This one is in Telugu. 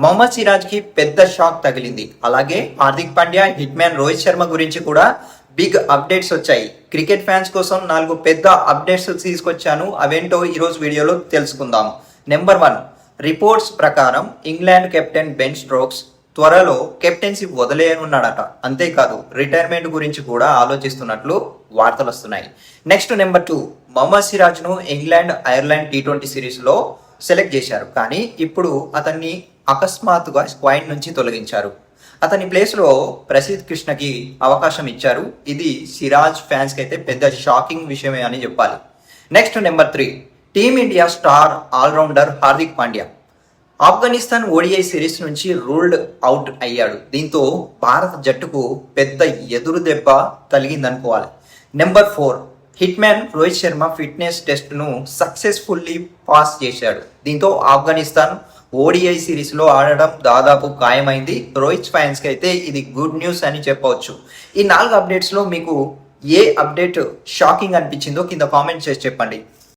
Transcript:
మొహమ్మద్ సిరాజ్ కి పెద్ద షాక్ తగిలింది. అలాగే హార్దిక్ పాండ్యా, హిట్ మ్యాన్ రోహిత్ శర్మ గురించి కూడా బిగ్ అప్డేట్స్ వచ్చాయి. క్రికెట్ ఫ్యాన్స్ కోసం 4 పెద్ద అప్డేట్స్ తీసుకొచ్చాను. అవేంటో ఈరోజు వీడియోలో తెలుసుకుందాం. నెంబర్ 1, రిపోర్ట్స్ ప్రకారం ఇంగ్లాండ్ కెప్టెన్ బెన్ స్టోక్స్ త్వరలో కెప్టెన్సీ వదిలేయనున్నాడట. అంతేకాదు రిటైర్మెంట్ గురించి కూడా ఆలోచిస్తున్నట్లు వార్తలు వస్తున్నాయి. నెక్స్ట్ నెంబర్ 2, మొహమ్మద్ సిరాజ్ ను ఇంగ్లాండ్ ఐర్లాండ్ T20 సిరీస్ లో సెలెక్ట్ చేశారు. కానీ ఇప్పుడు అతన్ని అకస్మాత్తుగా స్క్వాడ్ నుంచి తొలగించారు. అతని ప్లేస్ లో ప్రసిద్ధ్ కృష్ణకి అవకాశం ఇచ్చారు. ఇది సిరాజ్ ఫ్యాన్స్ కి అయితే పెద్ద షాకింగ్ విషయమే అని చెప్పాలి. Next number 3, team India star allrounder Hardik Pandya Afghanistan ODI series నుంచి రూల్డ్ అవుట్ అయ్యాడు. దీంతో భారత జట్టుకు పెద్ద ఎదురు దెబ్బ తగిలిందనుకోవాలి. Number 4, hit man Rohit Sharma fitness test ను సక్సెస్ఫుల్లీ పాస్ చేశాడు. దీంతో ఆఫ్ఘనిస్తాన్ ఓడిఐ సిరీస్ లో ఆడడం దాదాపు ఖాయమైంది. రోహిత్ ఫ్యాన్స్ కి అయితే ఇది గుడ్ న్యూస్ అని చెప్పవచ్చు. ఈ 4 అప్డేట్స్ లో మీకు ఏ అప్డేట్ షాకింగ్ అనిపించిందో కింద కామెంట్ చేసి చెప్పండి.